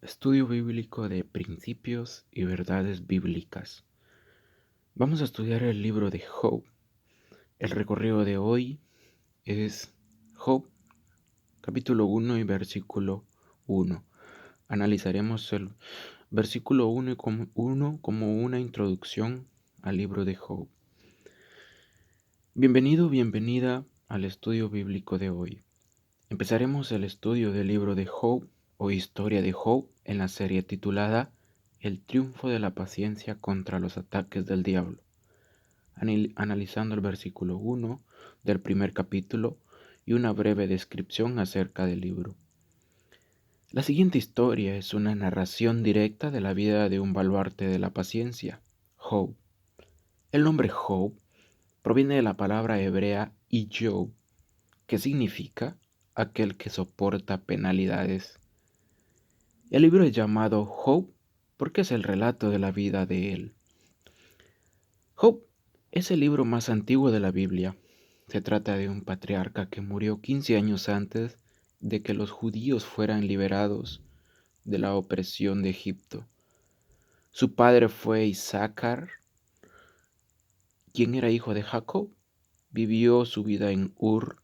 Estudio bíblico de principios y verdades bíblicas. Vamos a estudiar el libro de Job. El recorrido de hoy es Job, capítulo 1 y versículo 1. Analizaremos el versículo 1 como una introducción al libro de Job. Bienvenido, bienvenida al estudio bíblico de hoy. Empezaremos el estudio del libro de Job o historia de Job en la serie titulada El triunfo de la paciencia contra los ataques del diablo, analizando el versículo 1 del primer capítulo y una breve descripción acerca del libro. La siguiente historia es una narración directa de la vida de un baluarte de la paciencia, Job. El nombre Job proviene de la palabra hebrea Ijob, que significa aquel que soporta penalidades. El libro es llamado Job porque es el relato de la vida de él. Job es el libro más antiguo de la Biblia. Se trata de un patriarca que murió 15 años antes de que los judíos fueran liberados de la opresión de Egipto. Su padre fue Isaacar, quien era hijo de Jacob. Vivió su vida en Ur,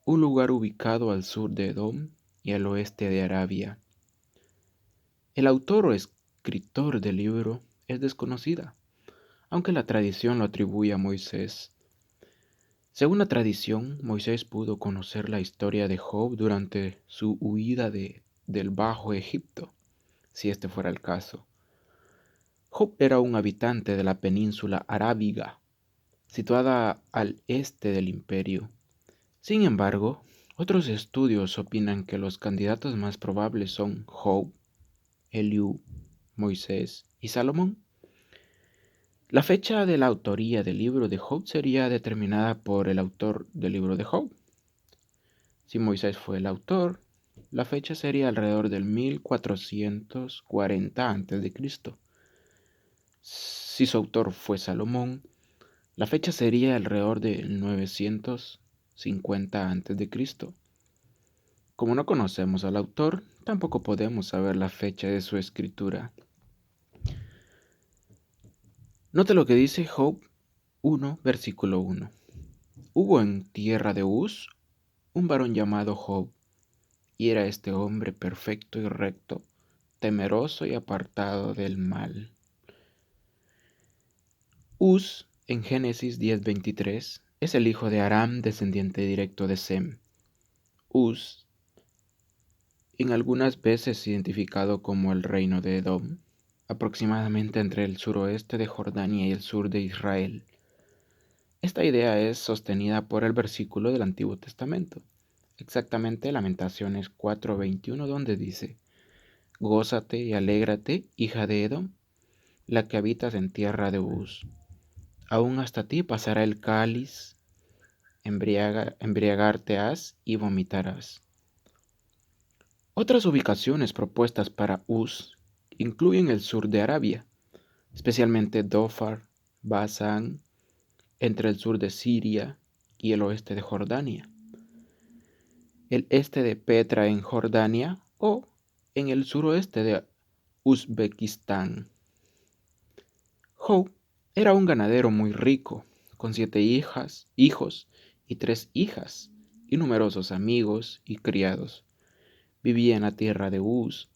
un lugar ubicado al sur de Edom y al oeste de Arabia. El autor o escritor del libro es desconocida, aunque la tradición lo atribuye a Moisés. Según la tradición, Moisés pudo conocer la historia de Job durante su huida del Bajo Egipto, si este fuera el caso. Job era un habitante de la península arábiga, situada al este del imperio. Sin embargo, otros estudios opinan que los candidatos más probables son Job, Eliú, Moisés y Salomón. La fecha de la autoría del libro de Job sería determinada por el autor del libro de Job. Si Moisés fue el autor, la fecha sería alrededor del 1440 a.C. Si su autor fue Salomón, la fecha sería alrededor del 950 a.C. Como no conocemos al autor, tampoco podemos saber la fecha de su escritura. Note lo que dice Job 1, versículo 1. Hubo en tierra de Uz un varón llamado Job, y era este hombre perfecto y recto, temeroso y apartado del mal. Uz, en Génesis 10:23, es el hijo de Aram, descendiente directo de Sem. Uz, en algunas veces identificado como el reino de Edom, aproximadamente entre el suroeste de Jordania y el sur de Israel. Esta idea es sostenida por el versículo del Antiguo Testamento, exactamente Lamentaciones 4:21, donde dice: Gózate y alégrate, hija de Edom, la que habitas en tierra de Uz. Aún hasta ti pasará el cáliz, embriagarte has y vomitarás. Otras ubicaciones propuestas para Uz incluyen el sur de Arabia, especialmente Dofar, Basán, entre el sur de Siria y el oeste de Jordania, el este de Petra en Jordania o en el suroeste de Uzbekistán. Job era un ganadero muy rico, con 7 hijos y 3 hijas, y numerosos amigos y criados. Vivía en la tierra de Uz,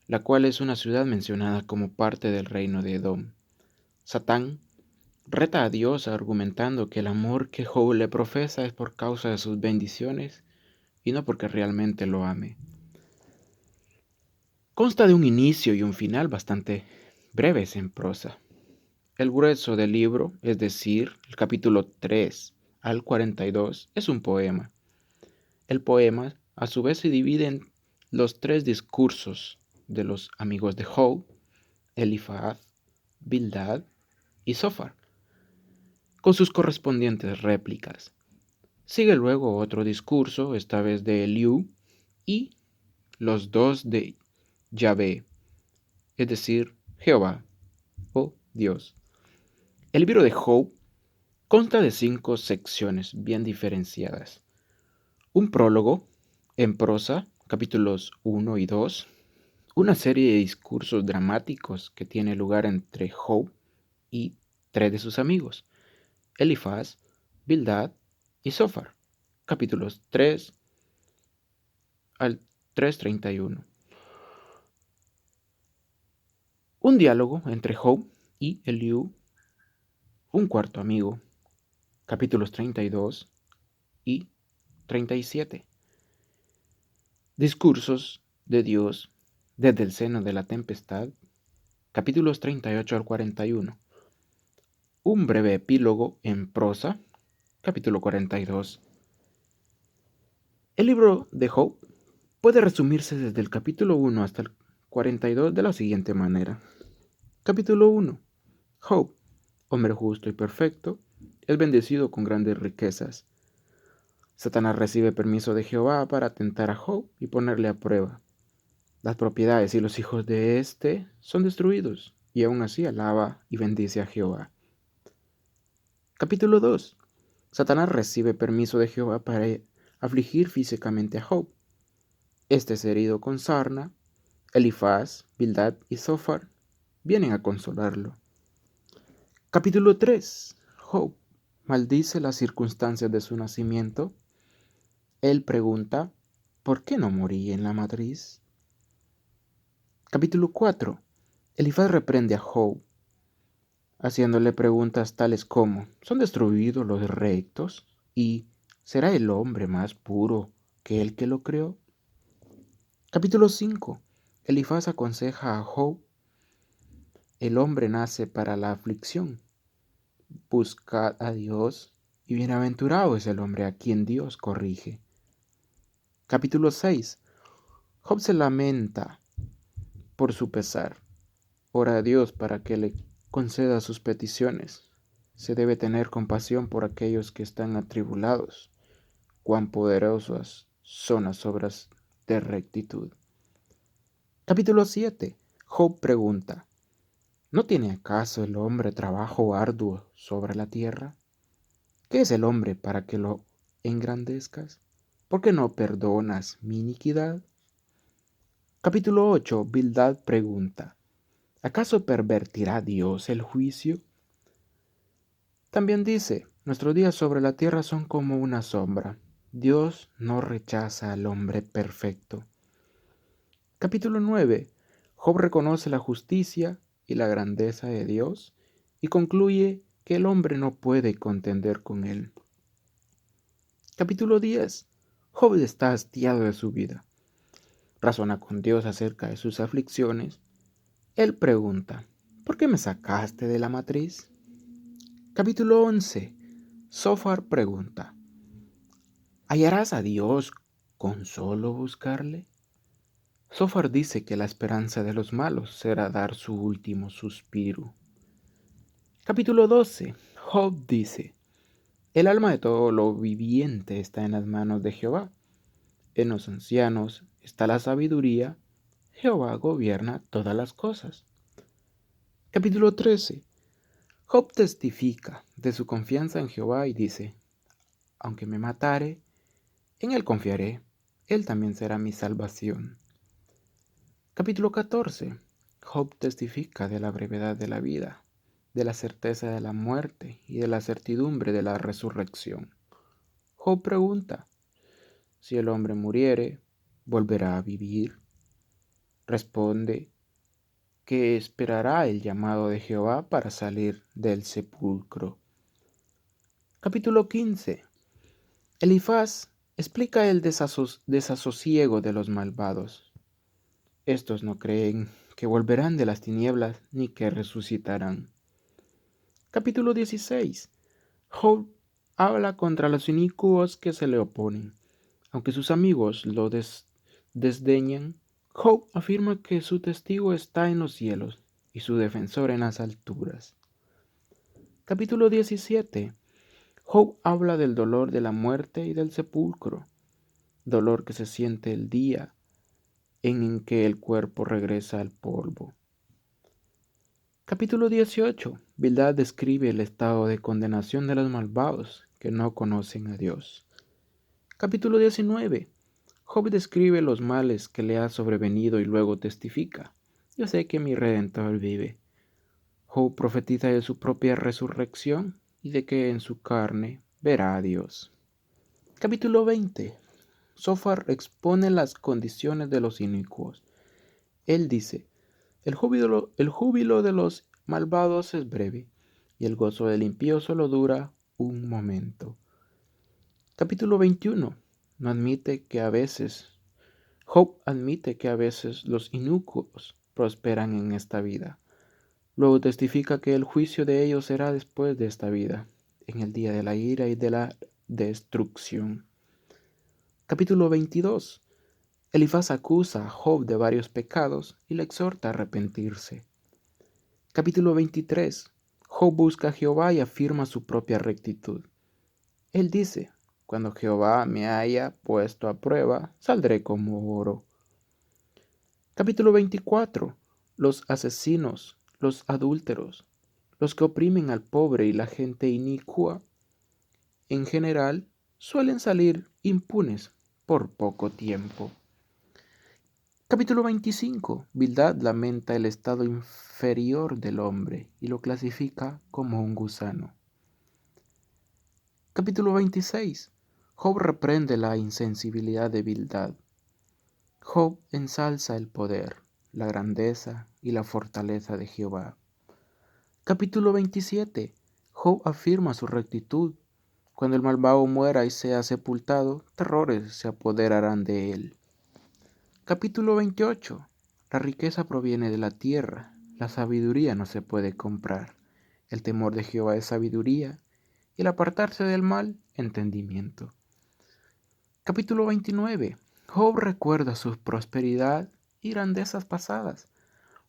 la cual es una ciudad mencionada como parte del reino de Edom. Satán reta a Dios argumentando que el amor que Job le profesa es por causa de sus bendiciones y no porque realmente lo ame. Consta de un inicio y un final bastante breves en prosa. El grueso del libro, es decir, el capítulo 3 al 42, es un poema. El poema, a su vez, se divide en los 3 discursos de los amigos de Job, Elifaz, Bildad y Zofar, con sus correspondientes réplicas. Sigue luego otro discurso, esta vez de Eliú, y los 2 de Yahvé, es decir, Jehová o Dios. El libro de Job consta de 5 secciones bien diferenciadas. Un prólogo en prosa, capítulos 1 y 2, una serie de discursos dramáticos que tiene lugar entre Job y tres de sus amigos, Elifaz, Bildad y Zofar, capítulos 3 al 3:31. Un diálogo entre Job y Eliú, un cuarto amigo, capítulos 32 y 37. Discursos de Dios desde el seno de la tempestad, capítulos 38 al 41. Un breve epílogo en prosa, capítulo 42. El libro de Job puede resumirse desde el capítulo 1 hasta el 42 de la siguiente manera. Capítulo 1. Job, hombre justo y perfecto, es bendecido con grandes riquezas. Satanás recibe permiso de Jehová para tentar a Job y ponerle a prueba. Las propiedades y los hijos de éste son destruidos, y aún así alaba y bendice a Jehová. Capítulo 2. Satanás recibe permiso de Jehová para afligir físicamente a Job. Este es herido con sarna. Elifaz, Bildad y Zofar vienen a consolarlo. Capítulo 3. Job maldice las circunstancias de su nacimiento. Él pregunta, ¿por qué no morí en la matriz? Capítulo 4. Elifaz reprende a Job, haciéndole preguntas tales como, ¿son destruidos los rectos? ¿Y será el hombre más puro que el que lo creó? Capítulo 5. Elifaz aconseja a Job, el hombre nace para la aflicción. Buscad a Dios, y bienaventurado es el hombre a quien Dios corrige. Capítulo 6. Job se lamenta por su pesar. Ora a Dios para que le conceda sus peticiones. Se debe tener compasión por aquellos que están atribulados. Cuán poderosas son las obras de rectitud. Capítulo 7. Job pregunta, ¿no tiene acaso el hombre trabajo arduo sobre la tierra? ¿Qué es el hombre para que lo engrandezcas? ¿Por qué no perdonas mi iniquidad? Capítulo 8. Bildad pregunta, ¿acaso pervertirá Dios el juicio? También dice, nuestros días sobre la tierra son como una sombra. Dios no rechaza al hombre perfecto. Capítulo 9. Job reconoce la justicia y la grandeza de Dios y concluye que el hombre no puede contender con él. Capítulo 10. Job está hastiado de su vida. Razona con Dios acerca de sus aflicciones. Él pregunta, ¿por qué me sacaste de la matriz? Capítulo 11. Zofar pregunta, ¿hallarás a Dios con solo buscarle? Zofar dice que la esperanza de los malos será dar su último suspiro. Capítulo 12. Job dice, el alma de todo lo viviente está en las manos de Jehová. En los ancianos está la sabiduría. Jehová gobierna todas las cosas. Capítulo 13. Job testifica de su confianza en Jehová y dice, aunque me matare, en él confiaré, él también será mi salvación. Capítulo 14. Job testifica de la brevedad de la vida, de la certeza de la muerte y de la certidumbre de la resurrección. Job pregunta, si el hombre muriere, ¿volverá a vivir? Responde que esperará el llamado de Jehová para salir del sepulcro. Capítulo 15. Elifaz explica el desasosiego de los malvados. Estos no creen que volverán de las tinieblas ni que resucitarán. Capítulo 16. Job habla contra los inicuos que se le oponen. Aunque sus amigos lo desdeñan, Job afirma que su testigo está en los cielos y su defensor en las alturas. Capítulo 17. Job habla del dolor de la muerte y del sepulcro, dolor que se siente el día en que el cuerpo regresa al polvo. Capítulo 18. Bildad describe el estado de condenación de los malvados que no conocen a Dios. Capítulo 19. Job describe los males que le ha sobrevenido y luego testifica: yo sé que mi Redentor vive. Job profetiza de su propia resurrección y de que en su carne verá a Dios. Capítulo 20. Zophar expone las condiciones de los inicuos. Él dice: el júbilo de los malvados es breve, y el gozo del impío solo dura un momento. Capítulo 21. Job admite que a veces los inicuos prosperan en esta vida. Luego testifica que el juicio de ellos será después de esta vida, en el día de la ira y de la destrucción. Capítulo 22. Elifaz acusa a Job de varios pecados y le exhorta a arrepentirse. Capítulo 23. Job busca a Jehová y afirma su propia rectitud. Él dice: cuando Jehová me haya puesto a prueba, saldré como oro. Capítulo 24. Los asesinos, los adúlteros, los que oprimen al pobre y la gente inicua, en general, suelen salir impunes por poco tiempo. Capítulo 25. Bildad lamenta el estado inferior del hombre y lo clasifica como un gusano. Capítulo 26. Job reprende la insensibilidad de Bildad. Job ensalza el poder, la grandeza y la fortaleza de Jehová. Capítulo 27. Job afirma su rectitud. Cuando el malvado muera y sea sepultado, terrores se apoderarán de él. Capítulo 28. La riqueza proviene de la tierra, la sabiduría no se puede comprar. El temor de Jehová es sabiduría, y el apartarse del mal, entendimiento. Capítulo 29. Job recuerda su prosperidad y grandezas pasadas.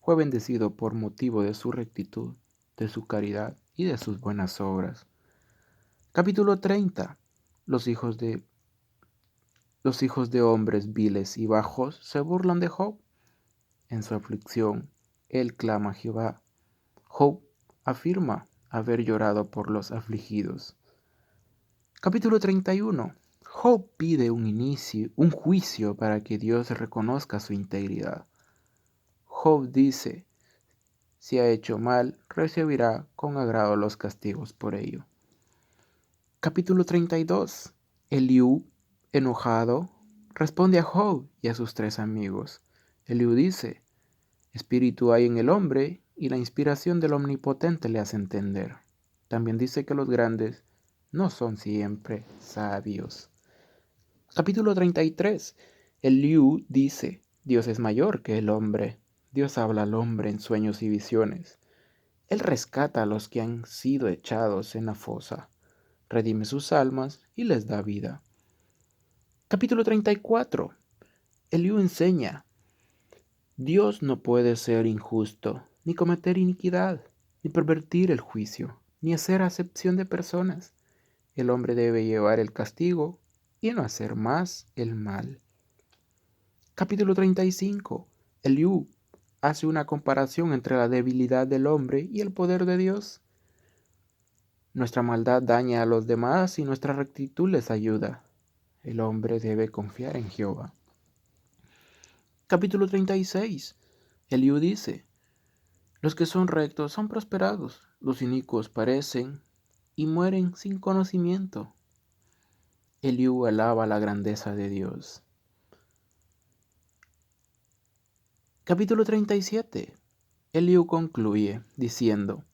Fue bendecido por motivo de su rectitud, de su caridad y de sus buenas obras. Capítulo 30. Los hijos de hombres viles y bajos se burlan de Job. En su aflicción, él clama a Jehová. Job afirma haber llorado por los afligidos. Capítulo 31. Job pide un juicio para que Dios reconozca su integridad. Job dice: si ha hecho mal, recibirá con agrado los castigos por ello. Capítulo 32. Eliú, enojado, responde a Job y a sus 3 amigos. Eliú dice: espíritu hay en el hombre, y la inspiración del Omnipotente le hace entender. También dice que los grandes no son siempre sabios. Capítulo 33. Eliú dice: Dios es mayor que el hombre. Dios habla al hombre en sueños y visiones. Él rescata a los que han sido echados en la fosa, redime sus almas y les da vida. Capítulo 34. Eliú enseña: Dios no puede ser injusto, ni cometer iniquidad, ni pervertir el juicio, ni hacer acepción de personas. El hombre debe llevar el castigo y no hacer más el mal. Capítulo 35. Eliú hace una comparación entre la debilidad del hombre y el poder de Dios. Nuestra maldad daña a los demás y nuestra rectitud les ayuda. El hombre debe confiar en Jehová. Capítulo 36. Eliú dice: los que son rectos son prosperados, los inicuos perecen y mueren sin conocimiento. Eliú alaba la grandeza de Dios. Capítulo 37. Eliú concluye diciendo: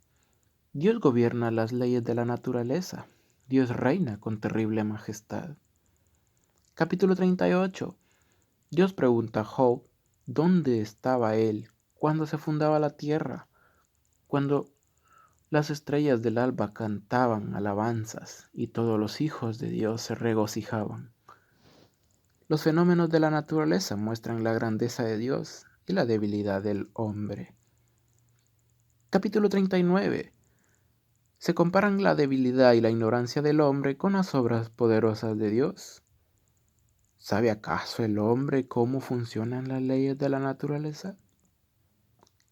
Dios gobierna las leyes de la naturaleza. Dios reina con terrible majestad. Capítulo 38. Dios pregunta a Job: ¿dónde estaba él cuando se fundaba la tierra? Cuando las estrellas del alba cantaban alabanzas y todos los hijos de Dios se regocijaban. Los fenómenos de la naturaleza muestran la grandeza de Dios y la debilidad del hombre. Capítulo 39. Se comparan la debilidad y la ignorancia del hombre con las obras poderosas de Dios. ¿Sabe acaso el hombre cómo funcionan las leyes de la naturaleza?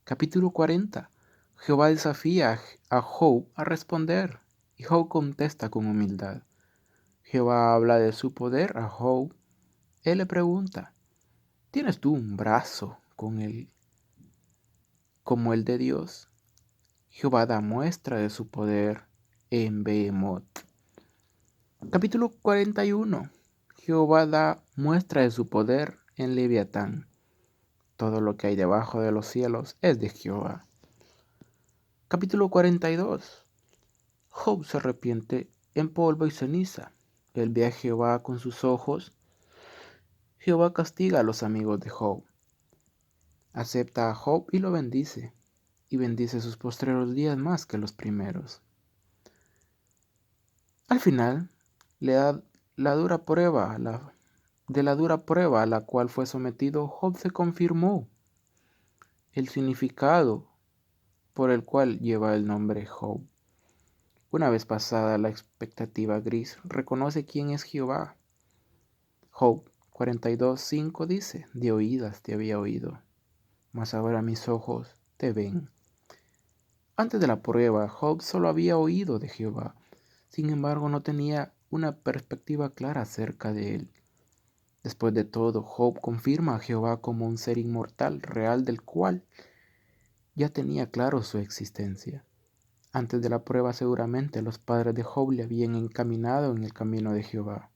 Capítulo 40. Jehová desafía a Job a responder, y Job contesta con humildad. Jehová habla de su poder a Job. Él le pregunta, ¿tienes tú un brazo como el de Dios? Jehová da muestra de su poder en Behemoth. Capítulo 41. Jehová da muestra de su poder en Leviatán. Todo lo que hay debajo de los cielos es de Jehová. Capítulo 42. Job se arrepiente en polvo y ceniza. Él ve a Jehová con sus ojos. Jehová castiga a los amigos de Job. Acepta a Job y lo bendice, y bendice sus postreros días más que los primeros. Al final, le da la dura prueba, de la dura prueba a la cual fue sometido, Job se confirmó el significado por el cual lleva el nombre Job. Una vez pasada la expectativa gris, reconoce quién es Jehová. Job 42:5 dice, de oídas te había oído, mas ahora mis ojos te ven. Antes de la prueba, Job solo había oído de Jehová. Sin embargo, no tenía una perspectiva clara acerca de él. Después de todo, Job confirma a Jehová como un ser inmortal, real, del cual ya tenía claro su existencia. Antes de la prueba, seguramente los padres de Job le habían encaminado en el camino de Jehová.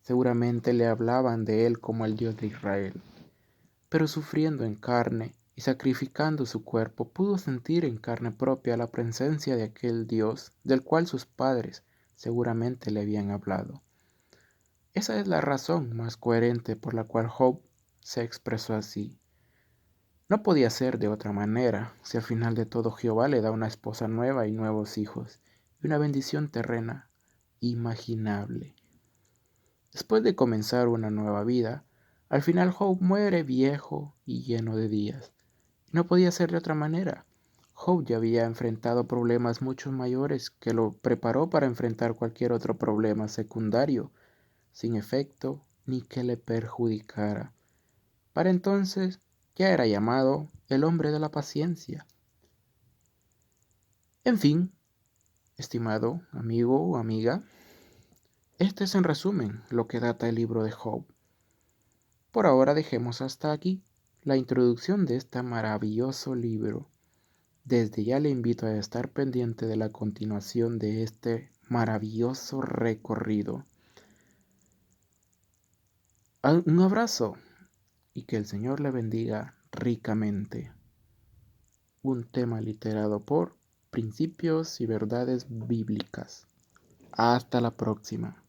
Seguramente le hablaban de él como el Dios de Israel. Pero sufriendo en carne y sacrificando su cuerpo, pudo sentir en carne propia la presencia de aquel Dios del cual sus padres seguramente le habían hablado. Esa es la razón más coherente por la cual Job se expresó así. No podía ser de otra manera, si al final de todo Jehová le da una esposa nueva y nuevos hijos, y una bendición terrena imaginable. Después de comenzar una nueva vida, al final Job muere viejo y lleno de días. Y no podía ser de otra manera. Job ya había enfrentado problemas mucho mayores que lo preparó para enfrentar cualquier otro problema secundario, sin efecto ni que le perjudicara. Para entonces ya era llamado el hombre de la paciencia. En fin, estimado amigo o amiga, este es en resumen lo que data el libro de Job. Por ahora dejemos hasta aquí la introducción de este maravilloso libro. Desde ya le invito a estar pendiente de la continuación de este maravilloso recorrido. Un abrazo y que el Señor le bendiga ricamente. Un tema literado por Principios y Verdades Bíblicas. Hasta la próxima.